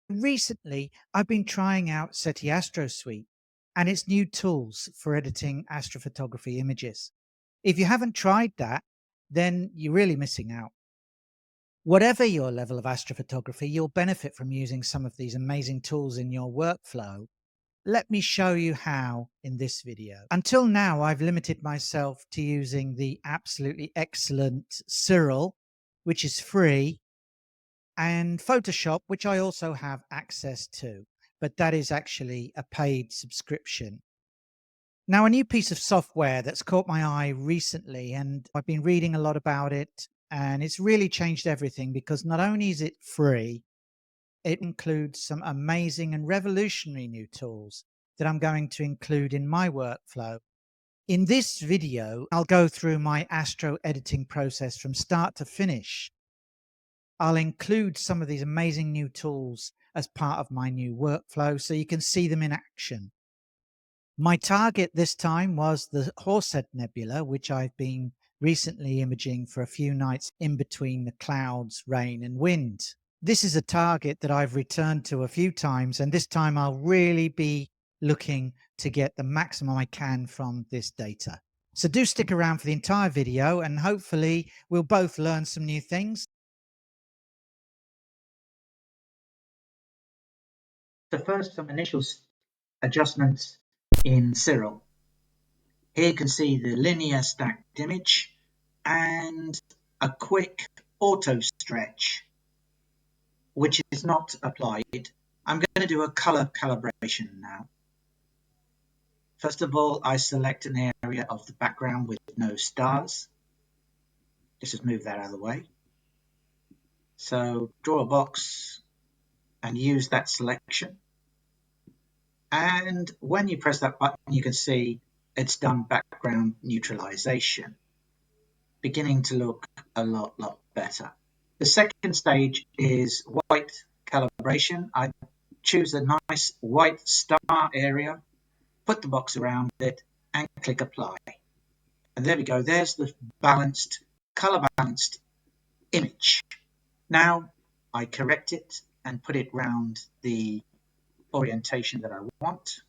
Recently, I've been trying out SETI Astro Suite and its new tools for editing astrophotography images. If you haven't tried that, then you're really missing out. Whatever your level of astrophotography, you'll benefit from using some of these amazing tools in your workflow. Let me show you how in this video. Until now, I've limited myself to using the absolutely excellent Siril, which is free, and Photoshop, which I also have access to, but that is actually a paid subscription. Now, a new piece of software that's caught my eye recently, and I've been reading a lot about it, and it's really changed everything because not only is it free, it includes some amazing and revolutionary new tools that I'm going to include in my workflow. In this video, I'll go through my Astro editing process from start to finish. I'll include some of these amazing new tools as part of my new workflow so you can see them in action. My target this time was the Horsehead Nebula, which I've been recently imaging for a few nights in between the clouds, rain and wind. This is a target that I've returned to a few times, and this time I'll really be looking to get the maximum I can from this data. So do stick around for the entire video and hopefully we'll both learn some new things. So first, some initial adjustments in Siril. Here you can see the linear stacked image and a quick auto stretch, which is not applied. I'm going to do a color calibration now. First of all, I select an area of the background with no stars. Just move that out of the way. So draw a box and use that selection. And when you press that button, you can see it's done background neutralization, beginning to look a lot better. The second stage is white calibration. I choose a nice white star area, put the box around it, and click apply. And there we go. There's the balanced, color balanced image. Now I correct it and put it round the orientation that I want.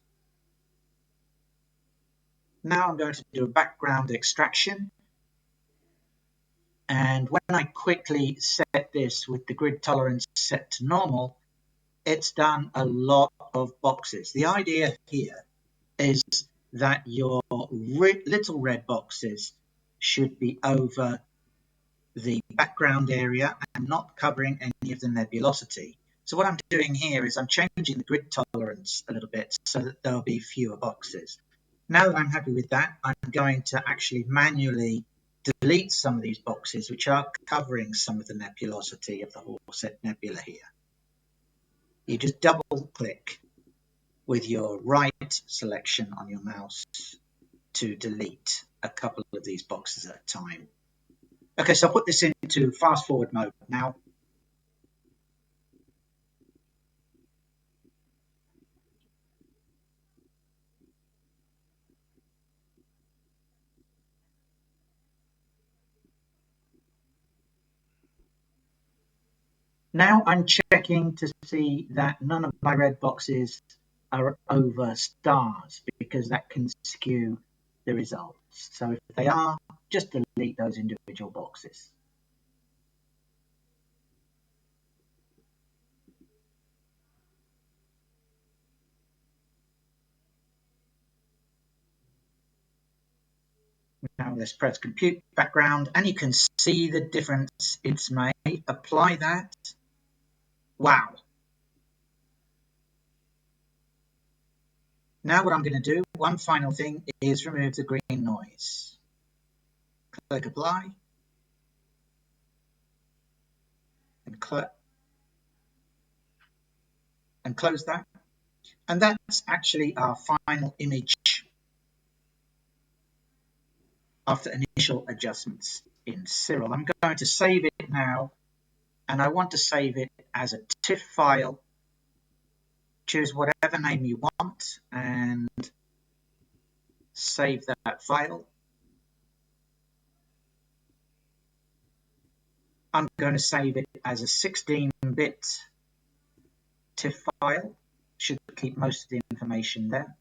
Now I'm going to do a background extraction. And when I quickly set this with the grid tolerance set to normal, it's done a lot of boxes. The idea here is that your little red boxes should be over the background area and not covering any of the nebulosity. So what I'm doing here is I'm changing the grid tolerance a little bit so that there'll be fewer boxes. Now that I'm happy with that, I'm going to actually manually delete some of these boxes which are covering some of the nebulosity of the Horsehead Nebula here. You just double click with your right selection on your mouse to delete a couple of these boxes at a time. Okay, so I'll put this into fast forward mode now. Now I'm checking to see that none of my red boxes are over stars because that can skew the results. So if they are, just delete those individual boxes. Now let's press compute background and you can see the difference it's made. Apply that. Wow. Now what I'm going to do, one final thing, is remove the green noise. Click apply and close that. And that's actually our final image after initial adjustments in Siril. I'm going to save it now, and I want to save it as a TIFF file. Choose whatever name you want and save that file. I'm going to save it as a 16-bit TIFF file. Should keep most of the information there.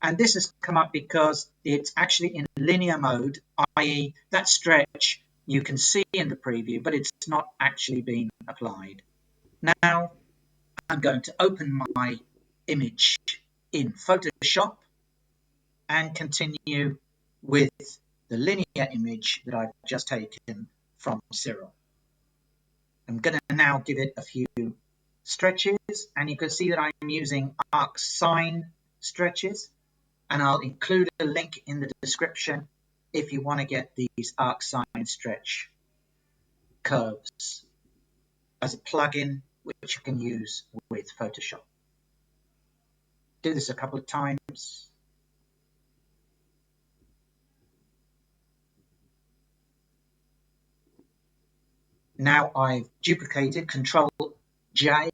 And this has come up because it's actually in linear mode, i.e. that stretch you can see in the preview, but it's not actually being applied. Now I'm going to open my image in Photoshop and continue with the linear image that I've just taken from Siril. I'm going to now give it a few stretches, and you can see that I'm using arc sine stretches, and I'll include a link in the description if you want to get these arc sine stretch curves as a plugin which you can use with Photoshop. Do this a couple of times. Now I've duplicated, Control J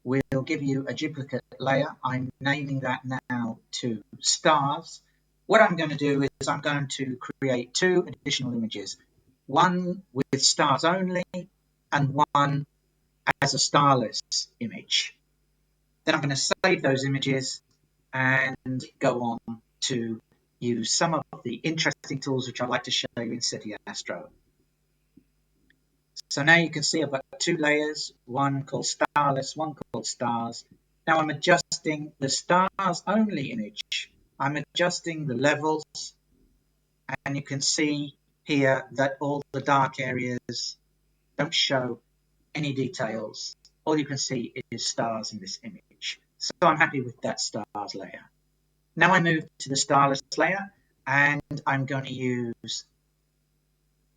will give you a duplicate layer. I'm naming that now to stars. What I'm going to do is I'm going to create two additional images, one with stars only and one as a starless image. Then I'm going to save those images and go on to use some of the interesting tools which I'd like to show you in SETI Astro. So now you can see I've got two layers, one called starless, one called stars. Now I'm adjusting the stars only image. I'm adjusting the levels, and you can see here that all the dark areas don't show any details. All you can see is stars in this image. So I'm happy with that stars layer. Now I move to the starless layer, and I'm going to use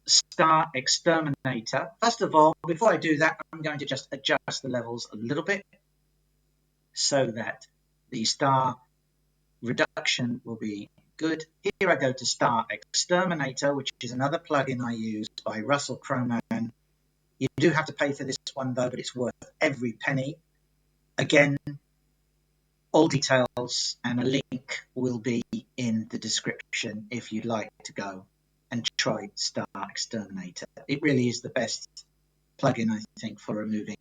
Star Exterminator. First of all, before I do that, I'm going to just adjust the levels a little bit so that the star reduction will be good. Here I go to Star Exterminator, which is another plugin I use by Russell Croman. You do have to pay for this one though, but it's worth every penny. Again, all details and a link will be in the description if you'd like to go and try Star Exterminator. It really is the best plugin, I think, for removing.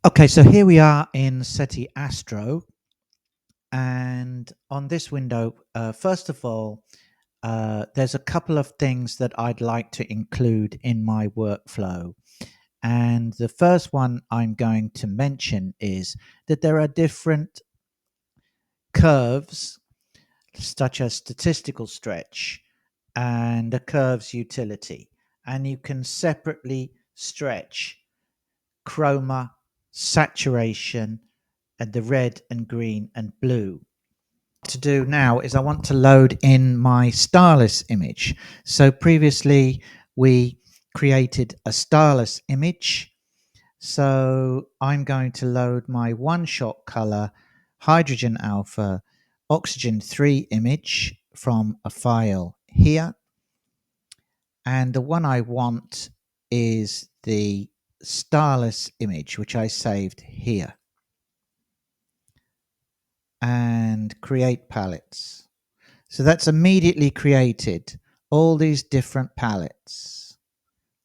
Okay, so here we are in SETI Astro, and on this window, first of all, there's a couple of things that I'd like to include in my workflow. And the first one I'm going to mention is that there are different curves, such as statistical stretch and a curves utility. And you can separately stretch chroma, saturation, and the red and green and blue. To do now is I want to load in my starless image. So previously we created a starless image. So I'm going to load my one shot color hydrogen alpha oxygen 3 image from a file here. And the one I want is the starless image, which I saved here. And create palettes. So that's immediately created all these different palettes.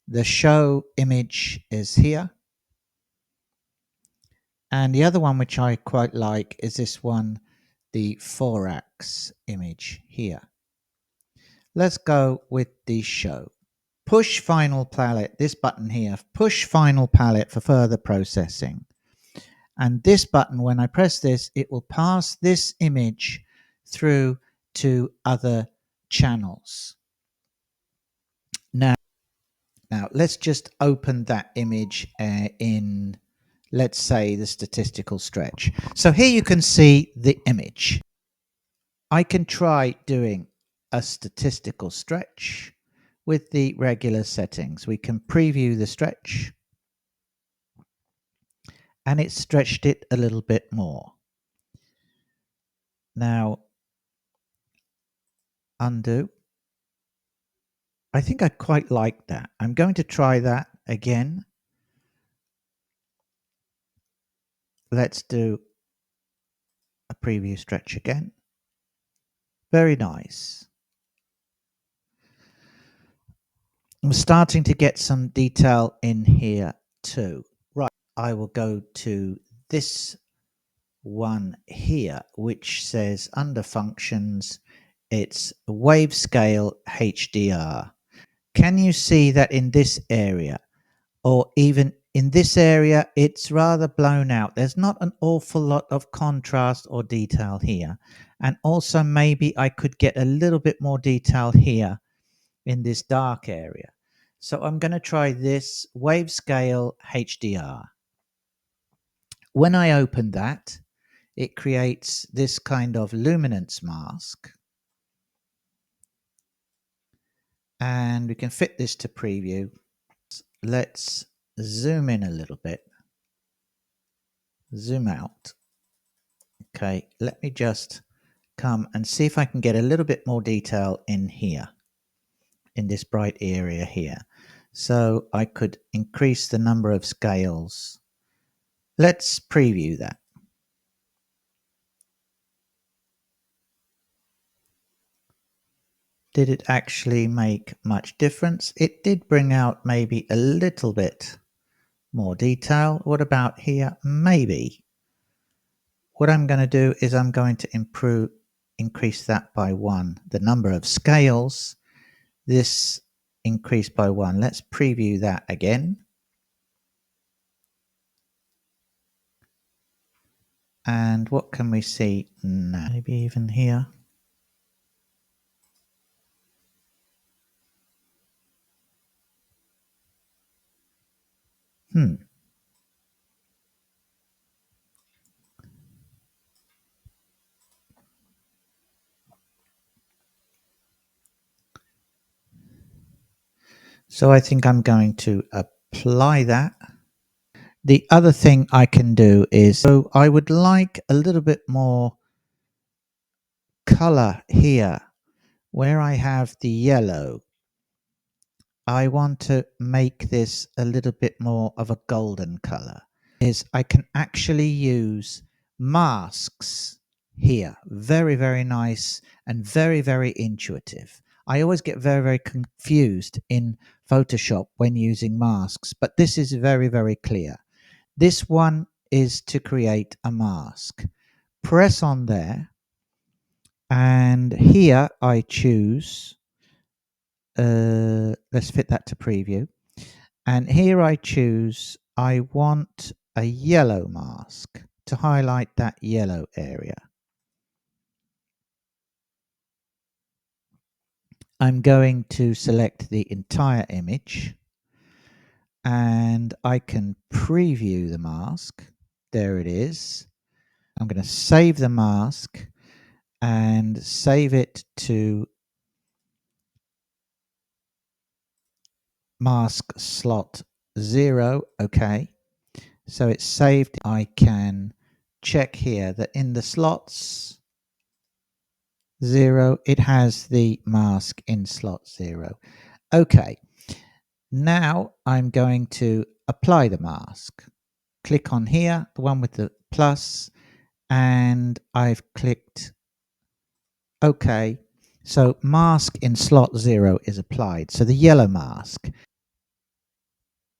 The show image is here. And the other one which I quite like is this one, the 4-ax image here. Let's go with the show. Push final palette, this button here, push final palette for further processing. And this button, when I press this, it will pass this image through to other channels. Now let's just open that image in, let's say, the statistical stretch. So here you can see the image. I can try doing a statistical stretch with the regular settings. We can preview the stretch. and it stretched it a little bit more. Now, undo. I think I quite like that. I'm going to try that again. Let's do a preview stretch again. Very nice. I'm starting to get some detail in here too. Right, I will go to this one here, which says under functions, it's wave scale HDR. Can you see that in this area, or even in this area, it's rather blown out? There's not an awful lot of contrast or detail here. And also maybe I could get a little bit more detail here in this dark area. So I'm going to try this wave scale HDR. When I open that, it creates this kind of luminance mask. And we can fit this to preview. Let's zoom in a little bit. Zoom out. Okay, let me just come and see if I can get a little bit more detail in here, in this bright area here. So I could increase the number of scales. Let's preview that. Did it actually make much difference? It did bring out maybe a little bit more detail. What about here? Maybe. What I'm going to do is I'm going to increase that by 1. The number of scales, this increased by 1. Let's preview that again. And what can we see now? Maybe even here. So I think I'm going to apply that. The other thing I can do is, so I would like a little bit more color here where I have the yellow. I want to make this a little bit more of a golden color. Is I can actually use masks here. Very, very nice and very, very intuitive. I always get very, very confused in Photoshop when using masks, but this is very, very clear. This one is to create a mask. Press on there, and here I choose, let's fit that to preview. And here I choose, I want a yellow mask to highlight that yellow area. I'm going to select the entire image, and I can preview the mask. There it is. I'm going to save the mask and save it to mask slot 0. Okay, so it's saved. I can check here that in the slots 0, it has the mask in slot 0. Okay, now I'm going to apply the mask. Click on here, the one with the plus, and I've clicked OK. So mask in slot 0 is applied. So the yellow mask.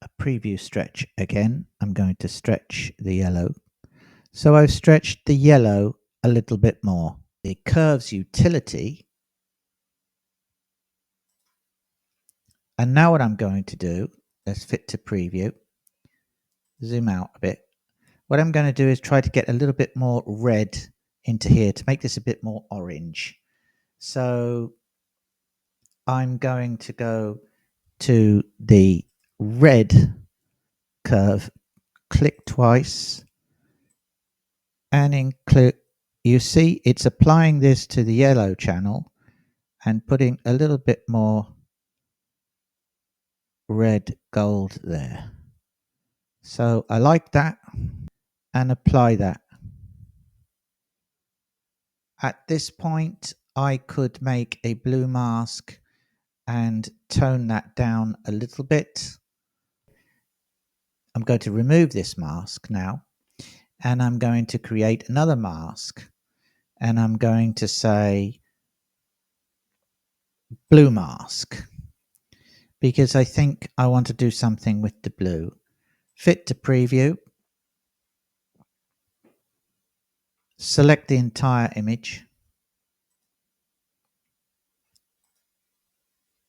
A preview stretch again. I'm going to stretch the yellow. So I've stretched the yellow a little bit more. The curves utility. And now what I'm going to do, let's fit to preview. Zoom out a bit. What I'm going to do is try to get a little bit more red into here to make this a bit more orange. So I'm going to go to the red curve, click twice, and include, you see it's applying this to the yellow channel and putting a little bit more red gold there. So I like that. and apply that. At this point, I could make a blue mask and tone that down a little bit. I'm going to remove this mask now, and I'm going to create another mask, and I'm going to say blue mask, because I think I want to do something with the blue. Fit to preview. Select the entire image.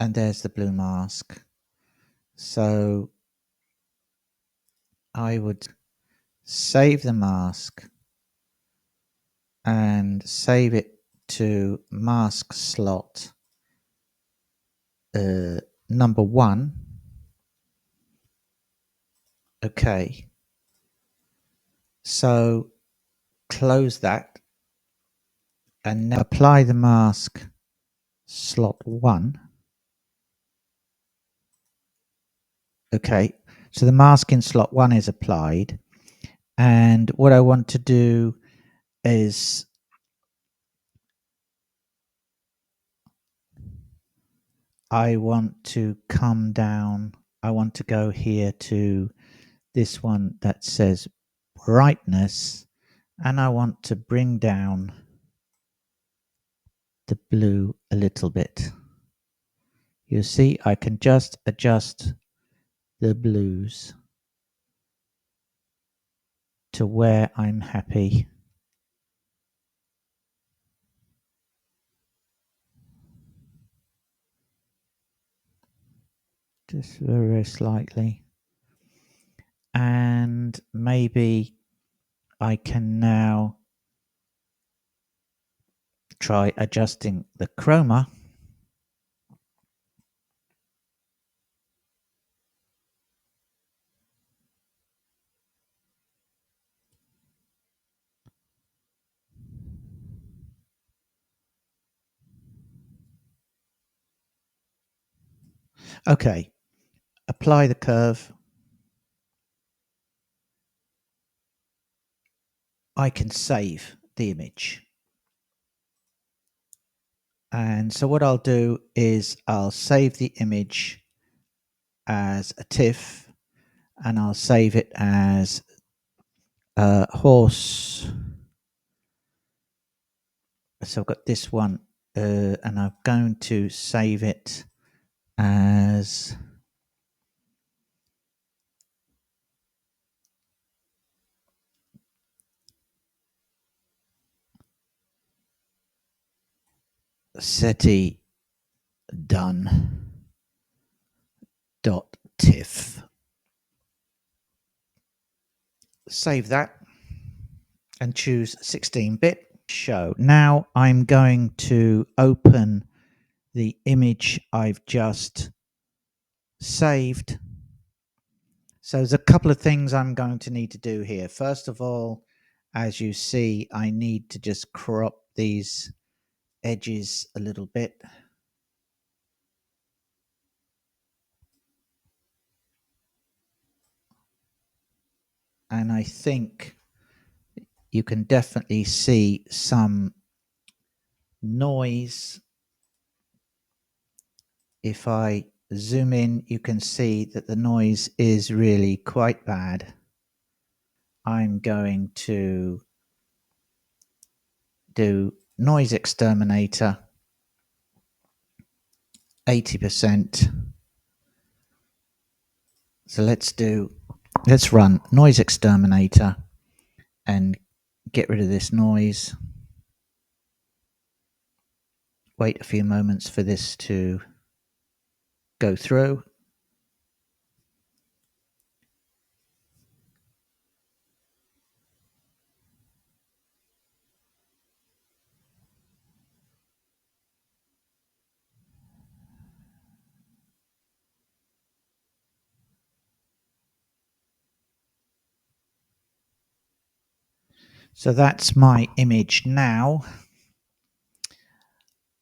And there's the blue mask. So I would save the mask and save it to mask slot number 1. Okay. So close that and now apply the mask slot 1. Okay. So the mask in slot 1 is applied. And what I want to do is I want to come down. I want to go here to this one that says brightness, and I want to bring down the blue a little bit. You see, I can just adjust the blues to where I'm happy. Just very slightly. And maybe I can now try adjusting the chroma. Okay, apply the curve. I can save the image. And so what I'll do is I'll save the image as a TIFF, and I'll save it as a horse. So I've got this one, and I'm going to save it as SETI done dot TIFF. Save that and choose 16-bit show. Now I'm going to open the image I've just saved. So there's a couple of things I'm going to need to do here. First of all, as you see, I need to just crop these edges a little bit. And I think you can definitely see some noise. If I zoom in, you can see that the noise is really quite bad. I'm going to do noise exterminator 80%. So let's run noise exterminator and get rid of this noise. Wait a few moments for this to go through. So that's my image now.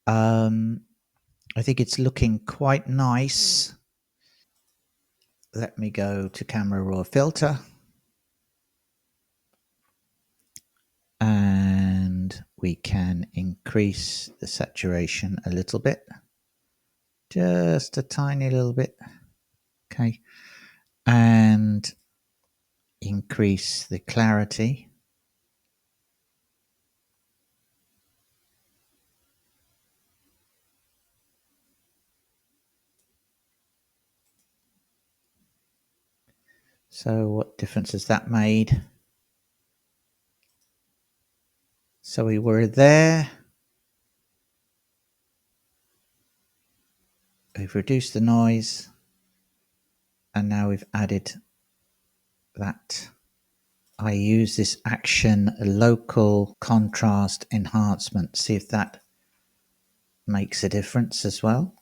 I think it's looking quite nice. Let me go to camera raw filter. And we can increase the saturation a little bit, just a tiny little bit. Okay, and increase the clarity. So what difference has that made? So we were there. We've reduced the noise, and now we've added that. I use this action local contrast enhancement. See if that makes a difference as well.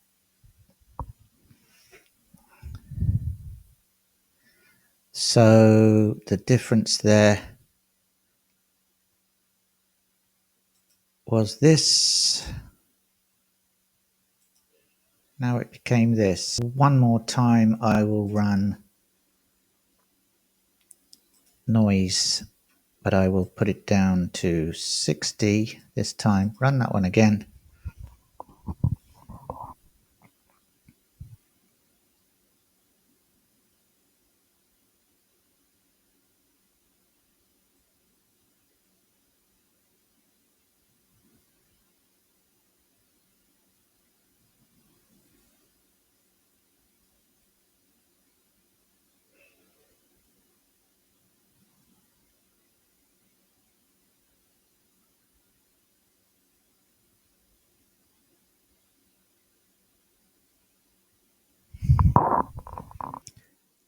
So the difference there was this. Now it became this. One more time I will run noise, but I will put it down to 60 this time. Run that one again.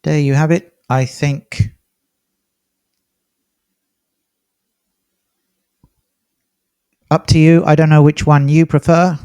There you have it. I think up to you. I don't know which one you prefer.